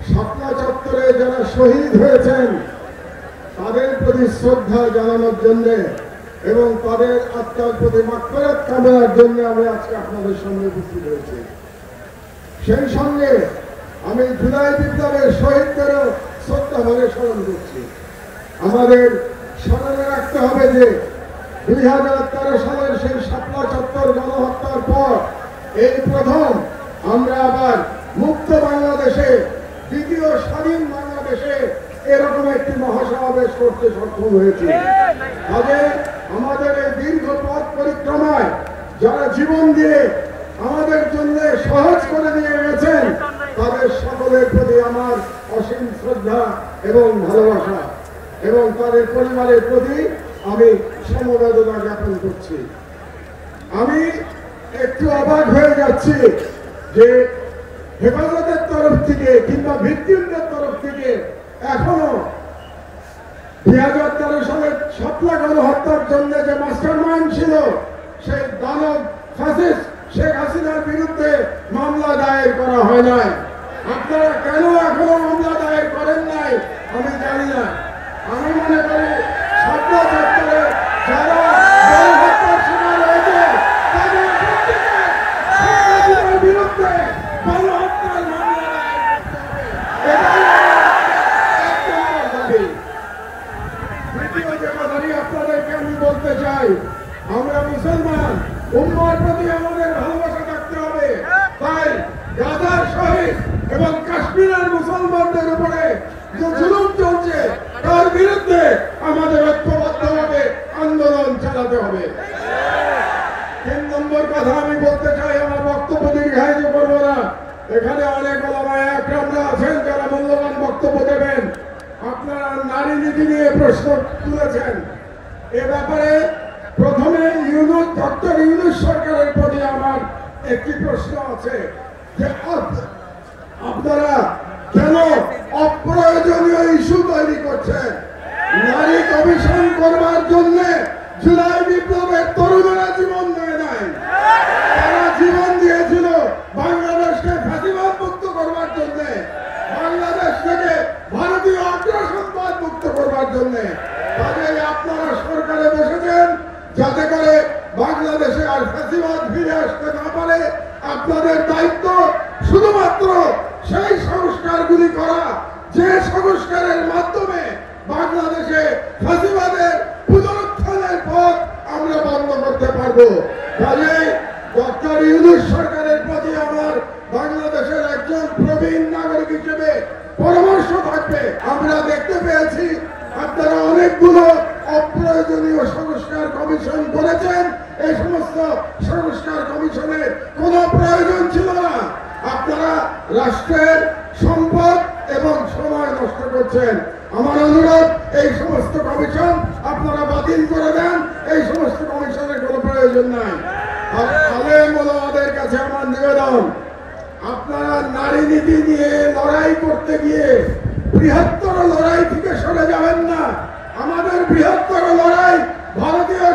শাপলা চত্বরে যারা শহীদ হয়েছেন তাদের প্রতি শ্রদ্ধা জানানোর জন্য এবং তাদের আত্মার প্রতি মাগফিরাত কামনার জন্য আমি আজকে আপনাদের সামনে উপস্থিত হয়েছি। সেই সঙ্গে আমি জুলাই বিপ্লবের শহীদদেরও শ্রদ্ধাভরে স্মরণ করছি। আমাদের স্মরণে রাখতে হবে যে 2013 সালের সেই শাপলা চত্বর গণহত্যার পর এই প্রথম আমরা আবার মুক্ত বাংলাদেশে, দ্বিতীয় স্বাধীন বাংলাদেশে এরকম একটি মহাসমাবেশ করতে সক্ষম হয়েছে। আগে আমাদের এই দীর্ঘ পথ পরিক্রমায় যারা জীবন দিয়ে আমাদের জন্য সহজ করে দিয়ে গেছেন তাদের সকলের প্রতি আমার অসীম শ্রদ্ধা এবং ভালোবাসা এবং তাদের পরিবারের প্রতি আমি সমবেদনা জ্ঞাপন করছি। আমি একটু অবাক হয়ে যাচ্ছি যে হেফাজতের তরফ থেকে কিংবা ভিকটিমদের তরফ থেকে এখনো 2013 সালের শাপলা গণহত্যার জন্য যে মাস্টারমাইন্ড ছিল সেই দানব ফ্যাসিস্ট শেখ হাসিনার বিরুদ্ধে মামলা দায়ের করা হয় নাই। আপনারা কেন এখনো মামলা দায়ের করেন নাই আমি জানি না। আমি মনে করি শাপলা চত্বরে যারা গণহত্যার শিকার হয়েছে তাদের প্রত্যেকের শেখ হাসিনার বিরুদ্ধে গণহত্যার মামলা দায়ের করতে হবে। দ্বিতীয় যে কথাটি আপনাদেরকে আমি বলতে চাই, আমরা মুসলমান, উম্মার প্রতি আমাদের ভালোবাসা থাকতে হবে। তাই গাজার শহীদ এবং কাশ্মীরের মুসলমানদের উপরে যে জুলুম চলছে তার বিরুদ্ধে আমাদের ঐক্যবদ্ধভাবে আন্দোলন চালাতে হবে। 3 নম্বর কথা আমি বলতে চাই, আমার বক্তব্য দীর্ঘায়িত করবো না। এখানে অনেক ওলামায়ে একরামরা আছেন যারা মূল্যবান বক্তব্য দেবেন। আপনারা নারী নীতি নিয়ে প্রশ্ন তুলেছেন। এ ব্যাপারে প্রথমে ডক্টর ইউনূস সরকারের প্রতি আমার একটি প্রশ্ন আছে যে আপনারা কেন অপ্রয়োজনীয় ইস্যু তৈরি করছেন? নারী কমিশন করবার জন্য জুলাই বিপ্লবের তরুণেরা জীবন দেয় নাই, তারা জীবন দিয়েছিল বাংলাদেশকে ফ্যাসিবাদ মুক্ত করবার জন্য, বাংলাদেশ থেকে ভারতীয় আগ্রাসনবাদ মুক্ত করবার জন্য। কাজেই আপনারা সরকারে বসেছেন যাতে করে বাংলাদেশে আর ফ্যাসিবাদ ফিরে আসতে না পারে। আপনাদের দায়িত্ব শুধুমাত্র সেই সংস্কারগুলি করা যে সংস্কারের মাধ্যমে বাংলাদেশে ফ্যাসিবাদের পুনরুত্থানের পথ আমরা বন্ধ করতে পারবো। কাজেই ডক্টর ইউনূস সরকারের প্রতি আমার বাংলাদেশের একজন প্রবীণ নাগরিক হিসেবে পরামর্শ থাকবে, আমরা দেখতে পেয়েছি আপনারা অনেকগুলো অপ্রয়োজনীয় সংস্কার কমিশন করেছেন। এই সমস্ত সংস্কার কমিশনের কোনো প্রয়োজন ছিল না। আপনারা রাষ্ট্রের সম্পদ এবং সময় নষ্ট করছেন। আমার অনুরোধ, এই সমস্ত কমিশন আপনারা বাতিল করে দেন। এই সমস্ত কমিশনের কোনো প্রয়োজন নাই। আর আলেম ওলামাদের কাছে আমার নিবেদন, আপনারা নারী নীতি নিয়ে লড়াই করতে গিয়ে বৃহত্তর লড়াই থেকে সরে যাবেন না। আমাদের বৃহত্তর লড়াই ভারতীয়